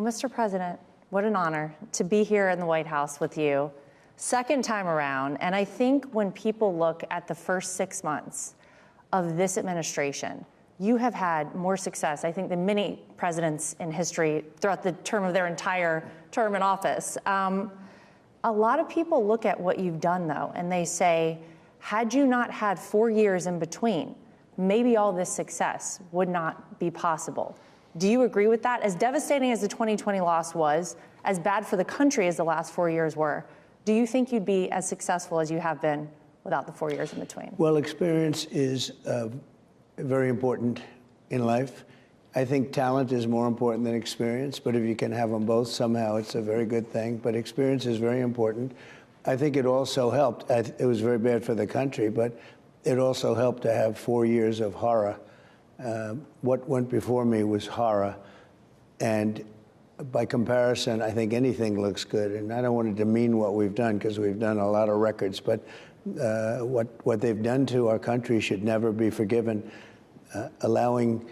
Well, Mr. President, what an honor to be here in the White House with you. Second time around, and I think when people look at the first 6 months of this administration, you have had more success, I think, than many presidents in history throughout the term of their entire term in office. A lot of people look at what you've done, though, and they say, had you not had 4 years in between, maybe all this success would not be possible. Do you agree with that? As devastating as the 2020 loss was, as bad for the country as the last 4 years were, do you think you'd be as successful as you have been without the 4 years in between? Well, experience is very important in life. I think talent is more important than experience, but if you can have them both, somehow it's a very good thing. But experience is very important. I think it also helped. It was very bad for the country, but it also helped to have 4 years of horror. What went before me was horror. And by comparison, I think anything looks good. And I don't want to demean what we've done, because we've done a lot of records. But what they've done to our country should never be forgiven. Allowing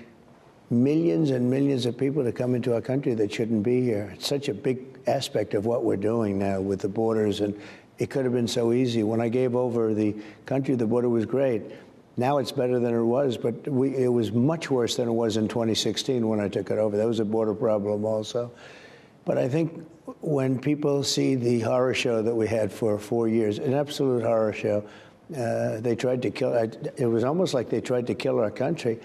millions and millions of people to come into our country that shouldn't be here. It's such a big aspect of what we're doing now with the borders. And it could have been so easy. When I gave over the country, the border was great. Now it's better than it was, but it was much worse than it was in 2016 when I took it over. That was a border problem also. But I think when people see the horror show that we had for 4 years, an absolute horror show, they tried to kill, it was almost like they tried to kill our country.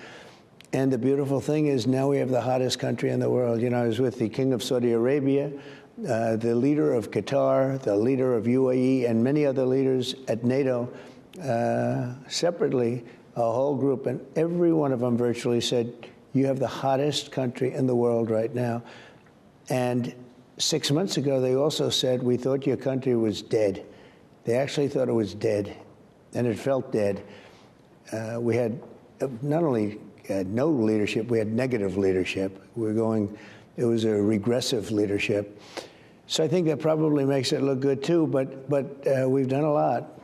And the beautiful thing is now we have the hottest country in the world. You know, I was with the King of Saudi Arabia, the leader of Qatar, the leader of UAE, and many other leaders at NATO. Separately, a whole group, and every one of them virtually said, you have the hottest country in the world right now. And 6 months ago, they also said, we thought your country was dead. They actually thought it was dead, and it felt dead. We had not only no leadership, we had negative leadership. It was a regressive leadership. So I think that probably makes it look good too, but we've done a lot.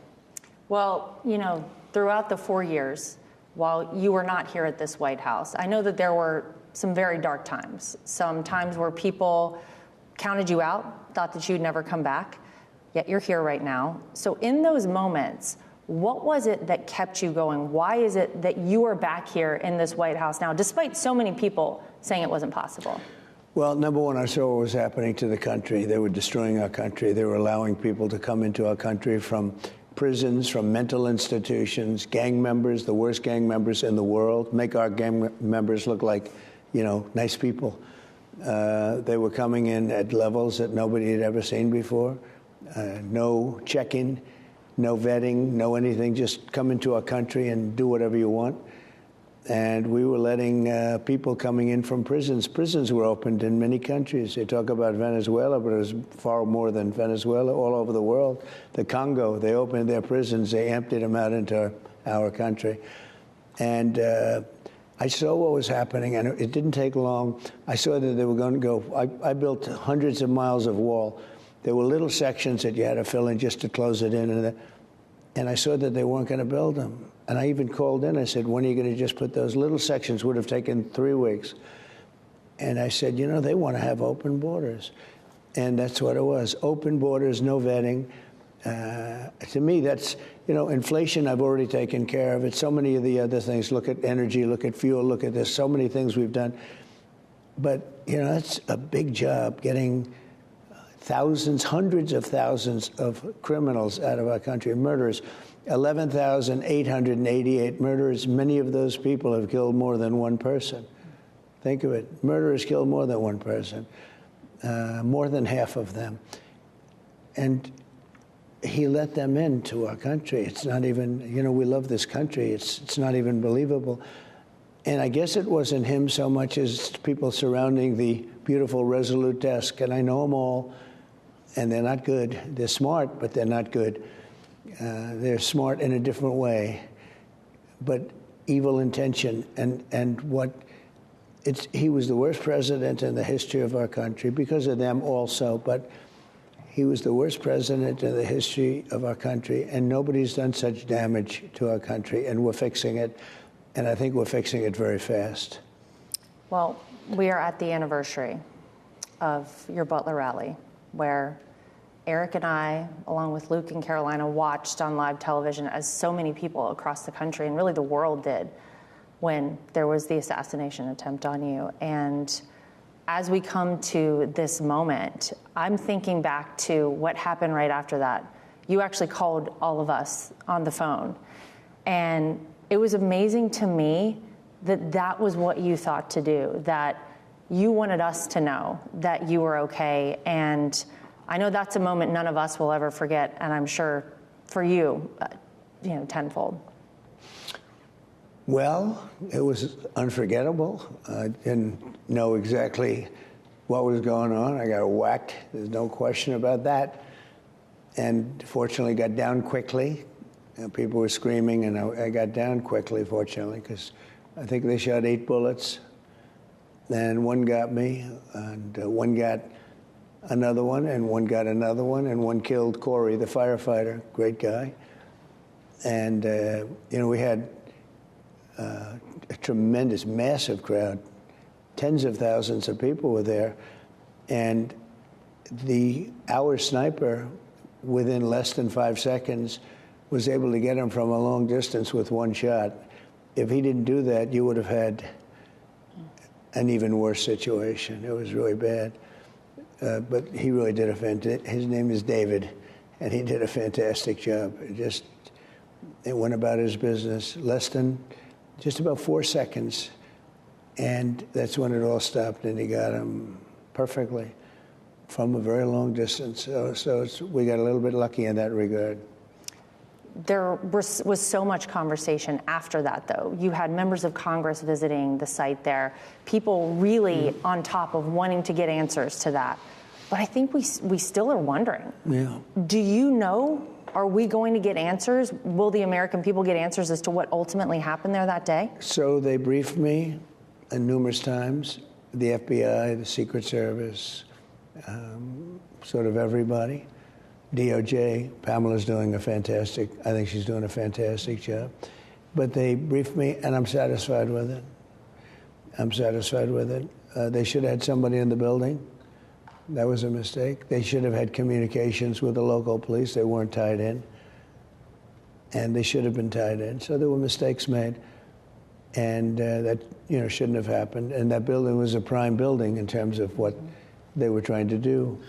Well, you know, throughout the 4 years, while you were not here at this White House, I know that there were some very dark times, some times where people counted you out, thought that you'd never come back, yet you're here right now. So in those moments, what was it that kept you going? Why is it that you are back here in this White House now, despite so many people saying it wasn't possible? Well, number one, I saw what was happening to the country. They were destroying our country. They were allowing people to come into our country from prisons, from mental institutions, gang members, the worst gang members in the world, make our gang members look like, you know, nice people. They were coming in at levels that nobody had ever seen before. No check-in, no vetting, no anything, just come into our country and do whatever you want. And we were letting people coming in from prisons. Prisons were opened in many countries. They talk about Venezuela, but it was far more than Venezuela, all over the world. The Congo, they opened their prisons. They emptied them out into our country. And I saw what was happening, and it didn't take long. I saw that they were going to go. I built hundreds of miles of wall. There were little sections that you had to fill in just to close it in. And I saw that they weren't going to build them. And I even called in. I said, when are you going to just put those little sections? Would have taken 3 weeks. And I said, you know, they want to have open borders. And that's what it was. Open borders, no vetting. To me, that's, you know, inflation I've already taken care of. It's so many of the other things. Look at energy, look at fuel, look at this. So many things we've done. But, you know, that's a big job, getting thousands, hundreds of thousands of criminals out of our country, murderers. 11,888 murderers. Many of those people have killed more than one person. Think of it. Murderers kill more than one person, more than half of them. And he let them into our country. It's not even, you know, we love this country. It's not even believable. And I guess it wasn't him so much as people surrounding the beautiful Resolute desk. And I know them all, and they're not good. They're smart, but they're not good. They're smart in a different way, but evil intention. And he was the worst president in the history of our country because of them also, but he was the worst president in the history of our country, and nobody's done such damage to our country, and we're fixing it, and I think we're fixing it very fast. Well, we are at the anniversary of your Butler rally, where Eric and I, along with Luke and Carolina, watched on live television as so many people across the country and really the world did when there was the assassination attempt on you. And as we come to this moment, I'm thinking back to what happened right after that. You actually called all of us on the phone. And it was amazing to me that that was what you thought to do, that you wanted us to know that you were okay. And I know that's a moment none of us will ever forget, and I'm sure for you, tenfold. Well, it was unforgettable. I didn't know exactly what was going on. I got whacked. There's no question about that. And fortunately got down quickly. People were screaming, and I got down quickly, fortunately, because I think they shot 8 bullets. And one got me, and one got another one, and one got another one, and one killed Corey, the firefighter, great guy. And, we had a tremendous, massive crowd. Tens of thousands of people were there. And our sniper, within less than 5 seconds, was able to get him from a long distance with one shot. If he didn't do that, you would have had an even worse situation. It was really bad. But he really did his name is David, and he did a fantastic job. It went about his business just about 4 seconds, and that's when it all stopped, and he got him perfectly from a very long distance. So we got a little bit lucky in that regard. There was so much conversation after that, though. You had members of Congress visiting the site there, people really on top of wanting to get answers to that. But I think we still are wondering. Yeah. Do you know, are we going to get answers? Will the American people get answers as to what ultimately happened there that day? So they briefed me numerous times, the FBI, the Secret Service, sort of everybody. DOJ, Pamela's doing I think she's doing a fantastic job. But they briefed me, and I'm satisfied with it. They should have had somebody in the building. That was a mistake. They should have had communications with the local police. They weren't tied in. And they should have been tied in. So there were mistakes made. And that shouldn't have happened. And that building was a prime building in terms of what they were trying to do.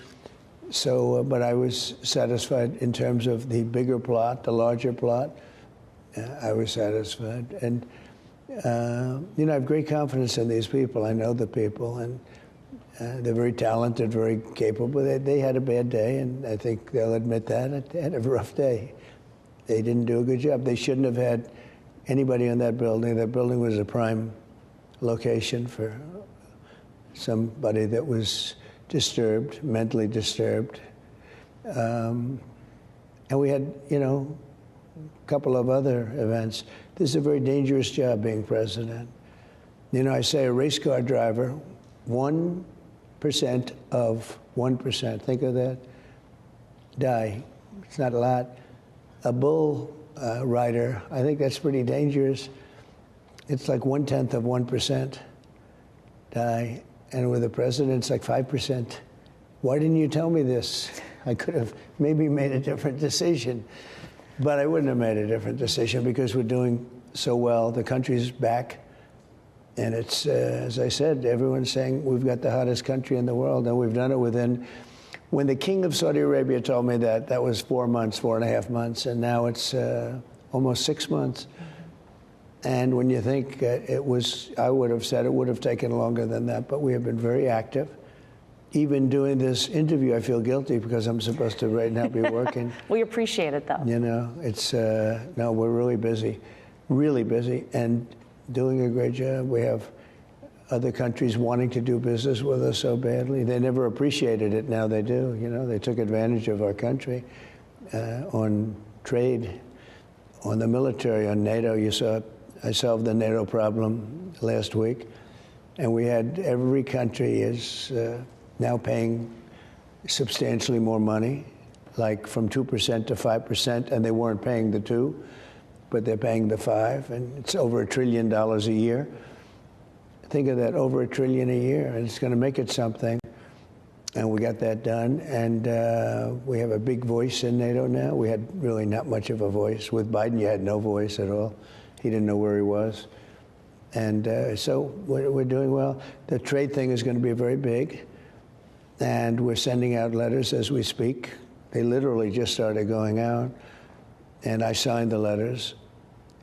So, but I was satisfied in terms of the bigger plot, the larger plot. I was satisfied. And, I have great confidence in these people. I know the people, and they're very talented, very capable. They had a bad day, and I think they'll admit that. They had a rough day. They didn't do a good job. They shouldn't have had anybody in that building. That building was a prime location for somebody that was disturbed, mentally disturbed. And we had, a couple of other events. This is a very dangerous job, being president. I say a race car driver, 1% of 1%, think of that, die. It's not a lot. A bull rider, I think that's pretty dangerous. It's like 1/10 of 1% die. And with the president, it's like 5%. Why didn't you tell me this? I could have maybe made a different decision. But I wouldn't have made a different decision because we're doing so well. The country's back. And it's, as I said, everyone's saying we've got the hottest country in the world. And we've done it when the king of Saudi Arabia told me that was 4 months, 4.5 months. And now it's almost 6 months. And when you think I would have said it would have taken longer than that, but we have been very active. Even doing this interview, I feel guilty because I'm supposed to right now be working. We appreciate it, though. It's, no, we're really busy, and doing a great job. We have other countries wanting to do business with us so badly. They never appreciated it, now they do. They took advantage of our country on trade, on the military, on NATO. You saw I solved the NATO problem last week, and we had every country is now paying substantially more money, like from 2% to 5%, and they weren't paying the 2, but they're paying the 5, and it's over $1 trillion a year. Think of that, over $1 trillion a year, and it's going to make it something. And we got that done, and we have a big voice in NATO now. We had really not much of a voice. With Biden, you had no voice at all. He didn't know where he was. And so we're doing well. The trade thing is going to be very big, and we're sending out letters as we speak. They literally just started going out, and I signed the letters.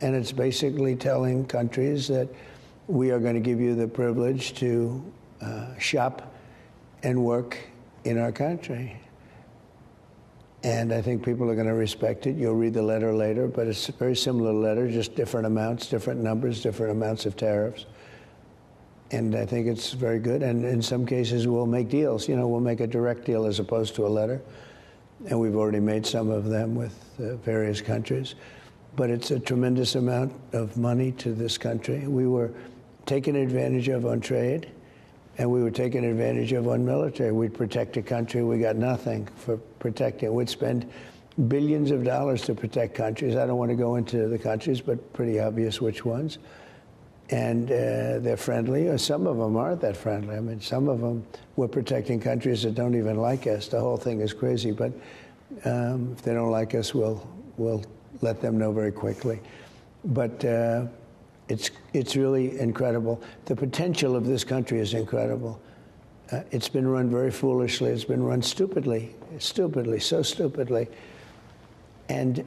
And it's basically telling countries that we are going to give you the privilege to shop and work in our country. And I think people are going to respect it. You'll read the letter later, but it's a very similar letter, just different amounts, different numbers, different amounts of tariffs. And I think it's very good. And in some cases, we'll make deals. You know, we'll make a direct deal as opposed to a letter. And we've already made some of them with various countries. But it's a tremendous amount of money to this country. We were taken advantage of on trade, and we were taken advantage of on military. We'd protect a country. We got nothing for protecting. We'd spend billions of dollars to protect countries. I don't want to go into the countries, but pretty obvious which ones. And they're friendly, or some of them aren't that friendly. I mean, some of them, we're protecting countries that don't even like us. The whole thing is crazy, but if they don't like us, we'll let them know very quickly. But it's really incredible. The potential of this country is incredible. It's been run very foolishly. It's been run stupidly, so stupidly. And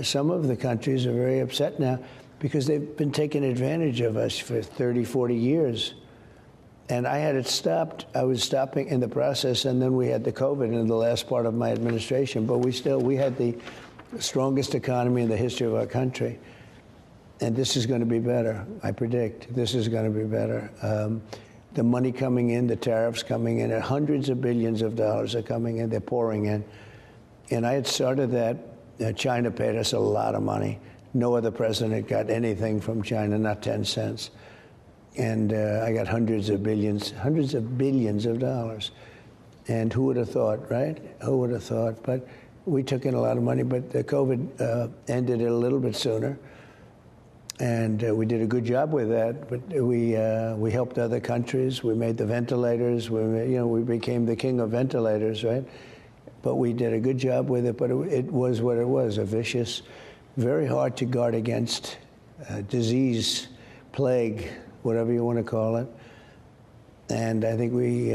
some of the countries are very upset now because they've been taking advantage of us for 30, 40 years. And I had it stopped. I was stopping in the process, and then we had the COVID in the last part of my administration. But we had the strongest economy in the history of our country. And this is going to be better, I predict. This is going to be better. The money coming in, the tariffs coming in, and hundreds of billions of dollars are coming in. They're pouring in. And I had started that. China paid us a lot of money. No other president got anything from China, not 10 cents. And I got hundreds of billions of dollars. And who would have thought, right? Who would have thought? But we took in a lot of money, but the COVID ended it a little bit sooner. And we did a good job with that, but we helped other countries. We made the ventilators. We became the king of ventilators, right? But we did a good job with it. But it was what it was: a vicious, very hard to guard against disease, plague, whatever you want to call it. And I think we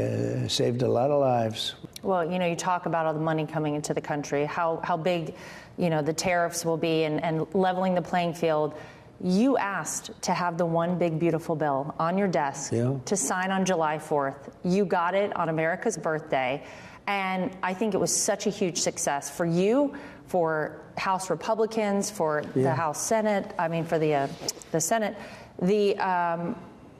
saved a lot of lives. Well, you talk about all the money coming into the country, how big, the tariffs will be, and leveling the playing field. You asked to have the one big, beautiful bill on your desk to sign on July 4th. You got it on America's birthday. And I think it was such a huge success for you, for House Republicans, for the House Senate, for the Senate. The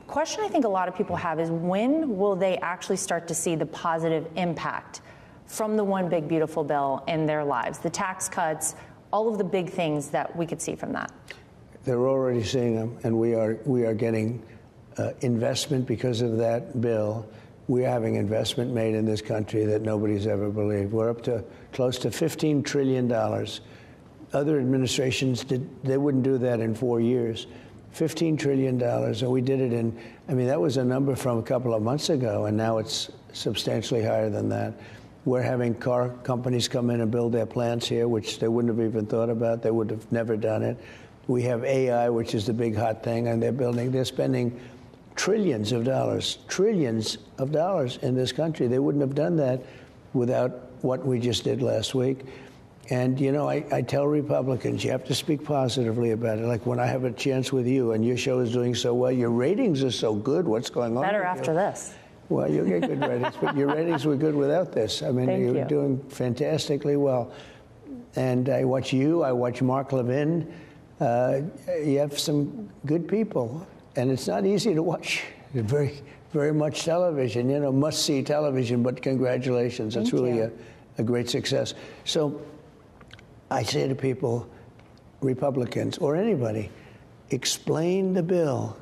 question I think a lot of people have is, when will they actually start to see the positive impact from the one big, beautiful bill in their lives? The tax cuts, all of the big things that we could see from that. They're already seeing them, and we are getting investment because of that bill. We are having investment made in this country that nobody's ever believed. We're up to close to $15 trillion. Other administrations they wouldn't do that in 4 years. $15 trillion, and we did it in, that was a number from a couple of months ago, and now it's substantially higher than that. We're having car companies come in and build their plants here, which they wouldn't have even thought about. They would have never done it. We have AI, which is the big hot thing, and they're spending trillions of dollars in this country. They wouldn't have done that without what we just did last week. And, I tell Republicans, you have to speak positively about it. Like when I have a chance with you and your show is doing so well, your ratings are so good. What's going on? Better after this. Well, you'll get good ratings, but your ratings were good without this. You're doing fantastically well. And I watch you, I watch Mark Levin. You have some good people, and it's not easy to watch. Very, very much television, must-see television, but congratulations. It's really a great success. So I say to people, Republicans or anybody, explain the bill,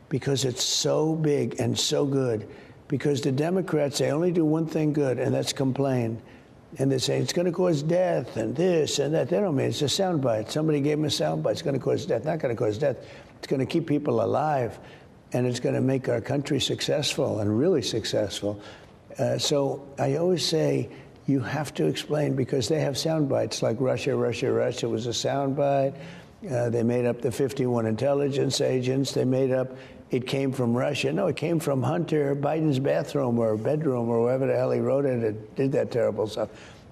because it's so big and so good. Because the Democrats, they only do one thing good, and that's complain. And they say it's going to cause death and this and that. They don't mean it's a soundbite. Somebody gave them a soundbite. It's going to cause death. Not going to cause death. It's going to keep people alive, and it's going to make our country successful and really successful. So I always say you have to explain, because they have sound bites like Russia, Russia, Russia was a sound bite. They made up the 51 intelligence agents. They made up it came from Russia. No, it came from Hunter Biden's bathroom or bedroom or wherever the hell he wrote it and did that terrible stuff.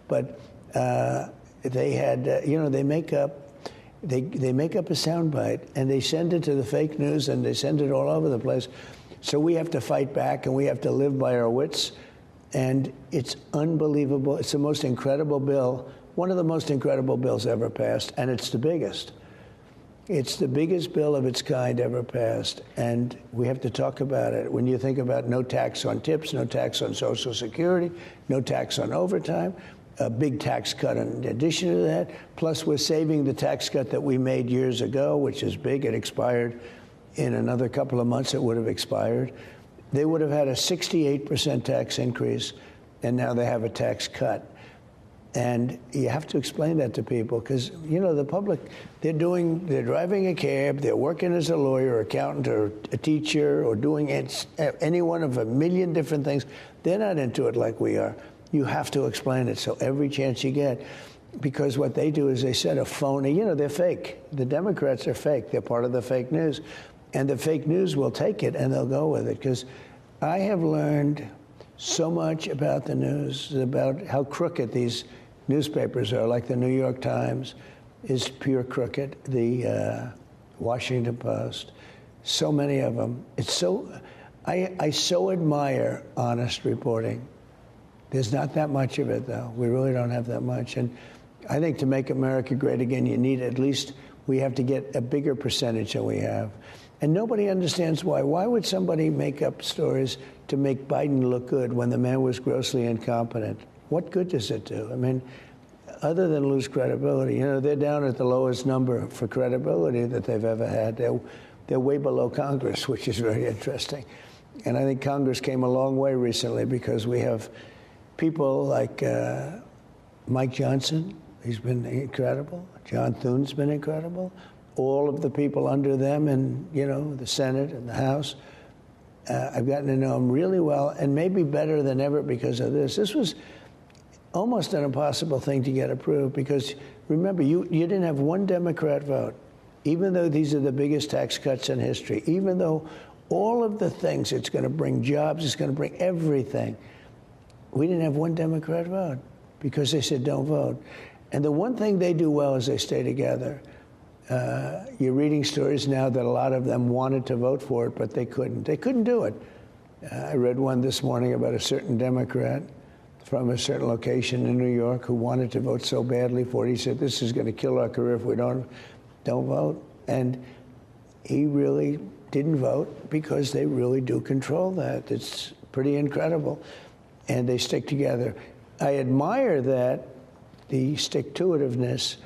But they had, they make up a soundbite and they send it to the fake news and they send it all over the place. So we have to fight back and we have to live by our wits. And it's unbelievable. It's the most incredible bill, one of the most incredible bills ever passed, and it's the biggest. It's the biggest bill of its kind ever passed, and we have to talk about it. When you think about no tax on tips, no tax on Social Security, no tax on overtime, a big tax cut in addition to that, plus we're saving the tax cut that we made years ago, which is big. It expired in another couple of months. It would have expired. They would have had a 68% tax increase, and now they have a tax cut. And you have to explain that to people because, the public, they're driving a cab, they're working as a lawyer, accountant, or a teacher, or doing any one of a million different things. They're not into it like we are. You have to explain it. So every chance you get, because what they do is they set a phony, they're fake. The Democrats are fake. They're part of the fake news. And the fake news will take it and they'll go with it. Because I have learned so much about the news, about how crooked these newspapers are, like the New York Times is pure crooked, the Washington Post, so many of them. I so admire honest reporting. There's not that much of it, though. We really don't have that much. And I think to make America great again, you need we have to get a bigger percentage than we have. And nobody understands why. Why would somebody make up stories to make Biden look good when the man was grossly incompetent? What good does it do? I mean, other than lose credibility, they're down at the lowest number for credibility that they've ever had. They're way below Congress, which is very interesting. And I think Congress came a long way recently because we have people like Mike Johnson. He's been incredible. John Thune's been incredible. All of the people under them in, the Senate and the House. I've gotten to know them really well and maybe better than ever because of this. This was almost an impossible thing to get approved because, remember, you didn't have one Democrat vote, even though these are the biggest tax cuts in history, even though all of the things, it's going to bring jobs, it's going to bring everything. We didn't have one Democrat vote because they said don't vote. And the one thing they do well is they stay together. You're reading stories now that a lot of them wanted to vote for it, but they couldn't. They couldn't do it. I read one this morning about a certain Democrat from a certain location in New York who wanted to vote so badly for it. He said, this is going to kill our career if we don't vote. And he really didn't vote because they really do control that. It's pretty incredible. And they stick together. I admire that, the stick-to-itiveness,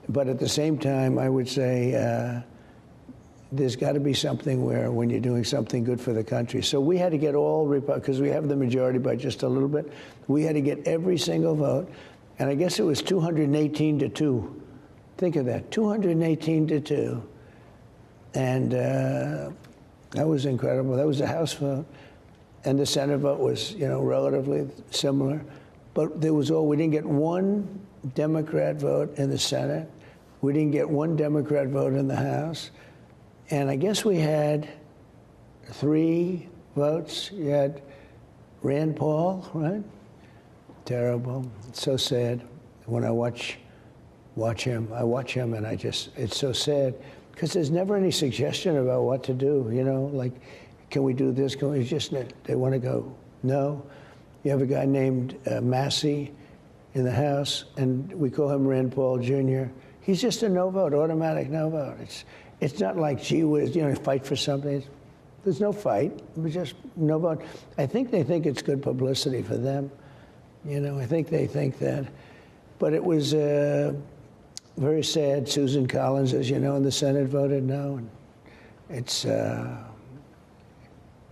but at the same time, I would say there's got to be something where when you're doing something good for the country. So we had to get all, because we have the majority by just a little bit, we had to get every single vote. And I guess it was 218 to 2. Think of that, 218 to 2. And that was incredible. That was a House vote. And the Senate vote was, relatively similar. But we didn't get one Democrat vote in the Senate. We didn't get one Democrat vote in the House. And I guess we had 3 votes. You had Rand Paul, right? Terrible. It's so sad. When I watch him and it's so sad because there's never any suggestion about what to do, like, can we do this? They want to go, no. You have a guy named Massey in the House, and we call him Rand Paul Jr. He's just a no vote, automatic no vote. It's not like, gee whiz, fight for something. There's no fight. It was just no vote. I think they think it's good publicity for them. I think they think that. But it was very sad. Susan Collins, as you know, in the Senate voted no. And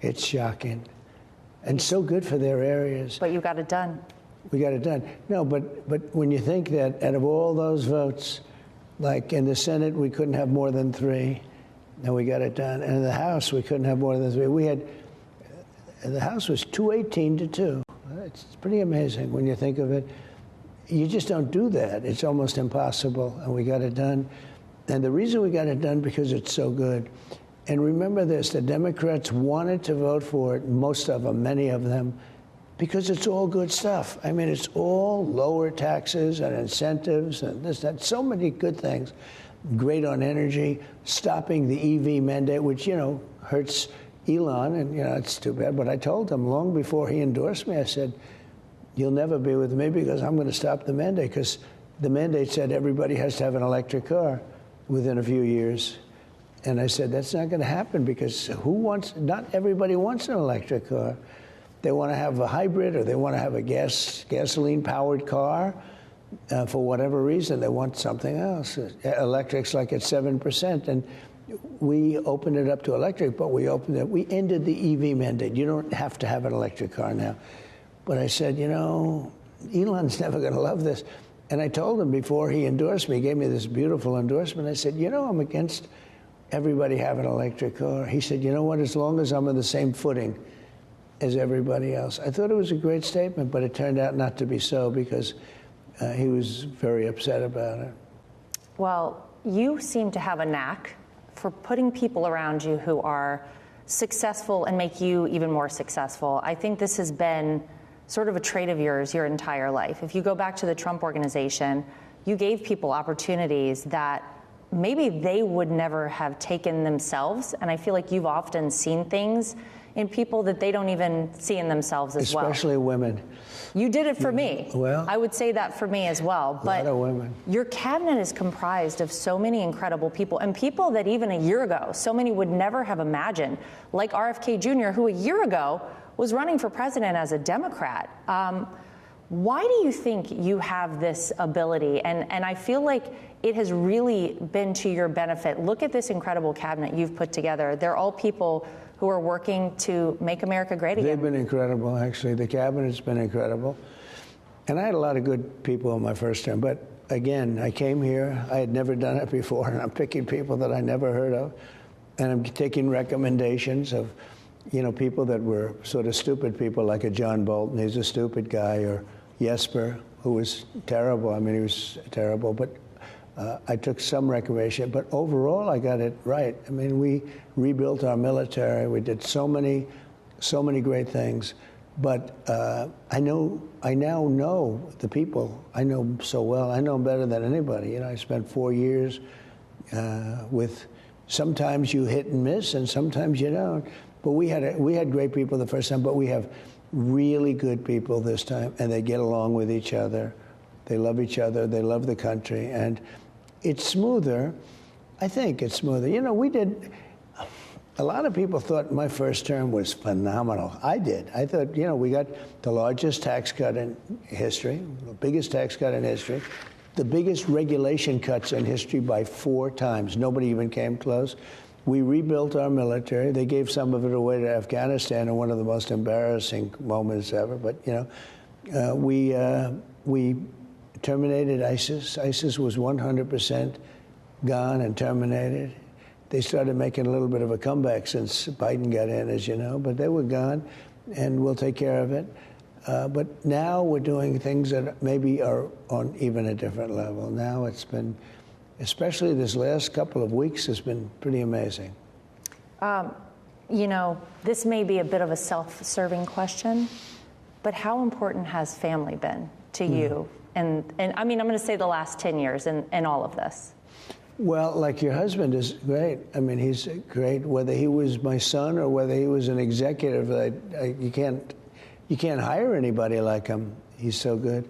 it's shocking. And so good for their areas. But you got it done. We got it done. No, but when you think that out of all those votes, like in the Senate, we couldn't have more than 3, and we got it done. And in the House, we couldn't have more than 3. The House was 218 to 2. It's pretty amazing when you think of it. You just don't do that. It's almost impossible, and we got it done. And the reason we got it done because it's so good. And remember this, the Democrats wanted to vote for it, most of them, many of them, because it's all good stuff. I mean, it's all lower taxes and incentives and this, that, so many good things. Great on energy, stopping the EV mandate, which, hurts Elon, and, it's too bad. But I told him long before he endorsed me, I said, you'll never be with me because I'm going to stop the mandate, because the mandate said everybody has to have an electric car within a few years. And I said, that's not going to happen, because not everybody wants an electric car. They want to have a hybrid, or they want to have a gasoline-powered car. For whatever reason, they want something else. Electric's like at 7%, and we opened it up to electric, but we ended the EV mandate. You don't have to have an electric car now. But I said, Elon's never going to love this. And I told him before he endorsed me, he gave me this beautiful endorsement. I said, I'm against everybody having an electric car. He said, you know what, as long as I'm on the same footing as everybody else. I thought it was a great statement, but it turned out not to be so, because he was very upset about it. Well, you seem to have a knack for putting people around you who are successful and make you even more successful. I think this has been sort of a trait of yours your entire life. If you go back to the Trump organization, you gave people opportunities that maybe they would never have taken themselves. And I feel like you've often seen things in people that they don't even see in themselves as well. Especially women. You did it for me. Well, I would say that for me as well. But a lot of women. Your cabinet is comprised of so many incredible people, and people that even a year ago, so many would never have imagined, like RFK Jr., who a year ago was running for president as a Democrat. Why do you think you have this ability? And I feel like it has really been to your benefit. Look at this incredible cabinet you've put together. They're all people who are working to make America great again. They've been incredible, actually. The cabinet's been incredible. And I had a lot of good people in my first term. But again, I came here. I had never done it before, and I'm picking people that I never heard of. And I'm taking recommendations of, people that were sort of stupid people, like a John Bolton. He's a stupid guy. Or Jesper, who was terrible. I mean, he was terrible. But I took some recommendation, but overall I got it right. I mean, we rebuilt our military. We did so many great things. But I now know the people. I know them so well. I know them better than anybody. I spent 4 years with. Sometimes you hit and miss, and sometimes you don't. But we had great people the first time. But we have really good people this time, and they get along with each other. They love each other. They love the country, and it's smoother. I think it's smoother. A lot of people thought my first term was phenomenal. I did. I thought, we got the largest tax cut in history, the biggest tax cut in history, the biggest regulation cuts in history by 4 times. Nobody even came close. We rebuilt our military. They gave some of it away to Afghanistan in one of the most embarrassing moments ever. But, we terminated ISIS. ISIS was 100% gone and terminated. They started making a little bit of a comeback since Biden got in, as you know, but they were gone, and we'll take care of it. But now we're doing things that maybe are on even a different level. Now it's been, especially this last couple of weeks, has been pretty amazing. This may be a bit of a self-serving question, but how important has family been to you? And I mean, I'm going to say the last 10 years in all of this. Well, like your husband is great. I mean, he's great. Whether he was my son or whether he was an executive, you can't hire anybody like him. He's so good.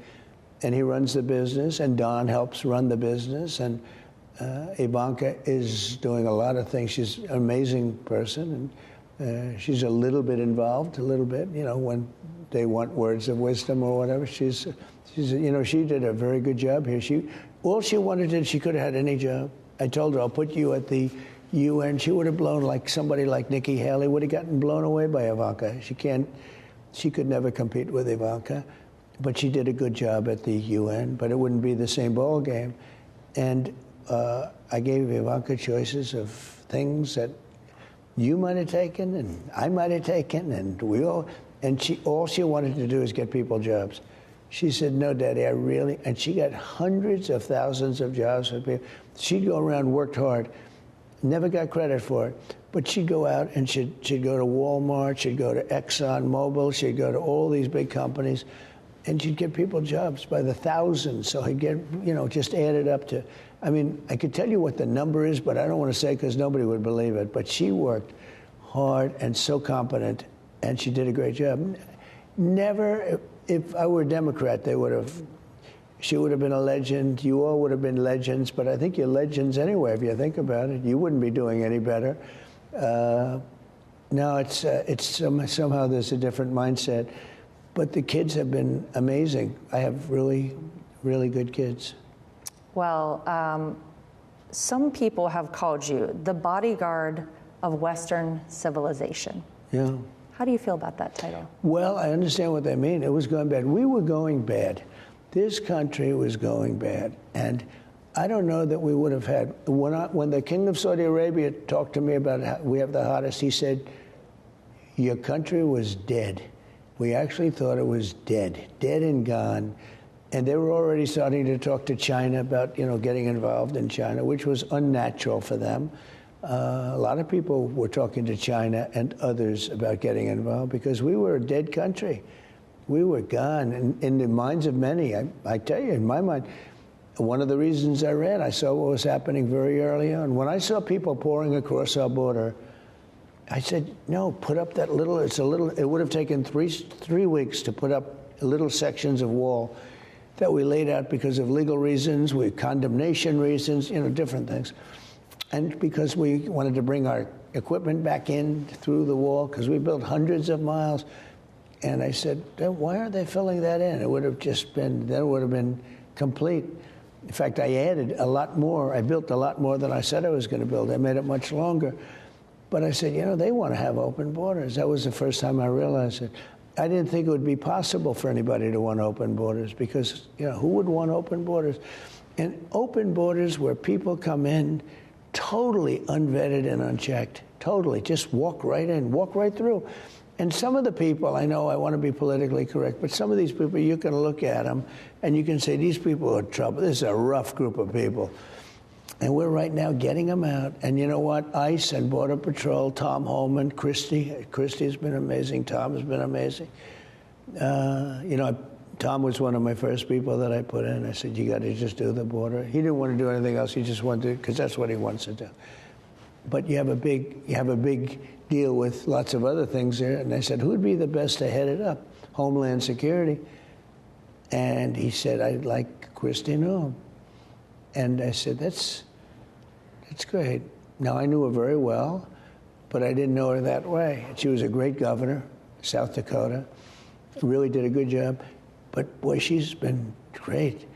And he runs the business, and Don helps run the business. And Ivanka is doing a lot of things. She's an amazing person, and she's a little bit involved, when they want words of wisdom or whatever. She did a very good job here. All she wanted to, she could have had any job. I told her, I'll put you at the UN. She would have blown like somebody like Nikki Haley would have gotten blown away by Ivanka. She could never compete with Ivanka, but she did a good job at the UN, but it wouldn't be the same ball game. And I gave Ivanka choices of things that you might have taken and I might have taken, and And all she wanted to do is get people jobs. She said, no, Daddy, I really, and she got hundreds of thousands of jobs for people. She'd go around, worked hard, never got credit for it, but she'd go out and she'd go to Walmart, she'd go to ExxonMobil, she'd go to all these big companies, and she'd get people jobs by the thousands. So he'd get, just added up to, I mean, I could tell you what the number is, but I don't want to say because nobody would believe it. But she worked hard and so competent, and she did a great job. Never, if I were a Democrat, she would have been a legend. You all would have been legends, but I think you're legends anyway, if you think about it. You wouldn't be doing any better. Now it's somehow there's a different mindset. But the kids have been amazing. I have really, really good kids. Well, some people have called you the bodyguard of Western civilization. Yeah. How do you feel about that title? Well, I understand what they mean. It was going bad. We were going bad. This country was going bad. And I don't know that we would have had, when the King of Saudi Arabia talked to me about how we have the hottest, he said, your country was dead. We actually thought it was dead and gone. And they were already starting to talk to China about, getting involved in China, which was unnatural for them. A lot of people were talking to China and others about getting involved because we were a dead country. We were gone. And in the minds of many, I tell you, in my mind, one of the reasons I ran, I saw what was happening very early on. When I saw people pouring across our border, I said, no, put up that little, it would have taken three weeks to put up little sections of wall that we laid out because of legal reasons, condemnation reasons, different things. And because we wanted to bring our equipment back in through the wall, because we built hundreds of miles. And I said, why aren't they filling that in? It would have been complete. In fact, I added a lot more. I built a lot more than I said I was going to build. I made it much longer. But I said, they want to have open borders. That was the first time I realized it. I didn't think it would be possible for anybody to want open borders because, who would want open borders? And open borders where people come in totally unvetted and unchecked, totally, just walk right in, walk right through. And some of the people, I know I want to be politically correct, but some of these people, you can look at them and you can say, these people are trouble. This is a rough group of people. And we're right now getting them out. And you know what? ICE and Border Patrol, Tom Holman, Christie's been amazing. Tom has been amazing. Tom was one of my first people that I put in. I said, you got to just do the border. He didn't want to do anything else. He just wanted to, because that's what he wants to do. But you have a big deal with lots of other things there. And I said, who'd be the best to head it up? Homeland Security. And he said, I'd like Christie Noem. And I said, that's great. Now, I knew her very well, but I didn't know her that way. She was a great governor, South Dakota, really did a good job. But, boy, she's been great.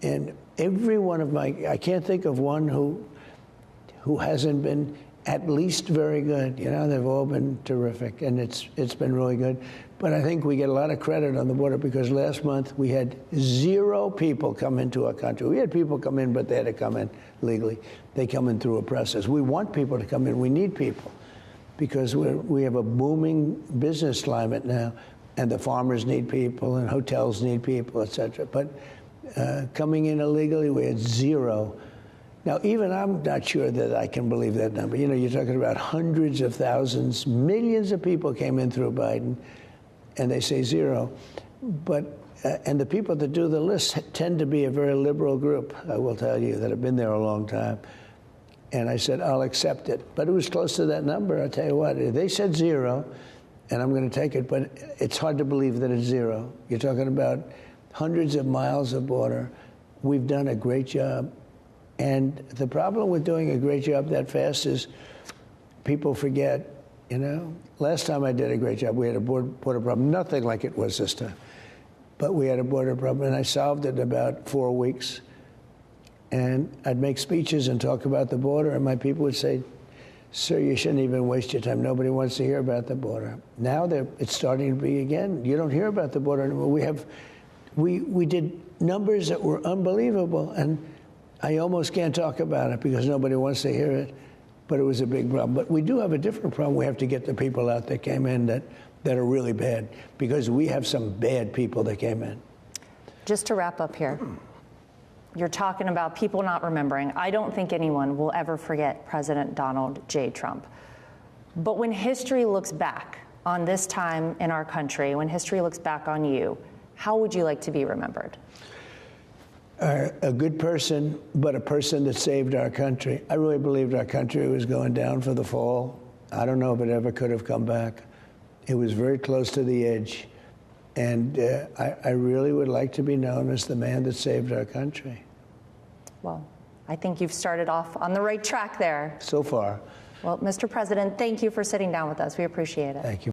And every one of I can't think of one who hasn't been at least very good. They've all been terrific, and it's been really good. But I think we get a lot of credit on the border because last month we had 0 people come into our country. We had people come in, but they had to come in legally. They come in through a process. We want people to come in. We need people because we have a booming business climate now, and the farmers need people, and hotels need people, et cetera. But coming in illegally, we had 0. Now, even I'm not sure that I can believe that number. You're talking about hundreds of thousands, millions of people came in through Biden, and they say 0. But, and the people that do the list tend to be a very liberal group, I will tell you, that have been there a long time. And I said, I'll accept it. But it was close to that number. I'll tell you what, they said 0, and I'm going to take it, but it's hard to believe that it's 0. You're talking about hundreds of miles of border. We've done a great job. And the problem with doing a great job that fast is people forget, Last time I did a great job, we had a border problem, nothing like it was this time. But we had a border problem, and I solved it in about 4 weeks. And I'd make speeches and talk about the border, and my people would say, sir, you shouldn't even waste your time. Nobody wants to hear about the border. Now it's starting to be again. You don't hear about the border anymore. We did numbers that were unbelievable, and I almost can't talk about it because nobody wants to hear it, but it was a big problem. But we do have a different problem. We have to get the people out that came in that that are really bad, because we have some bad people that came in. Just to wrap up here, you're talking about people not remembering. I don't think anyone will ever forget President Donald J. Trump. But when history looks back on this time in our country, when history looks back on you, how would you like to be remembered? A good person, but a person that saved our country. I really believed our country was going down for the fall. I don't know if it ever could have come back. It was very close to the edge. And I really would like to be known as the man that saved our country. Well, I think you've started off on the right track there. So far. Well, Mr. President, thank you for sitting down with us. We appreciate it. Thank you.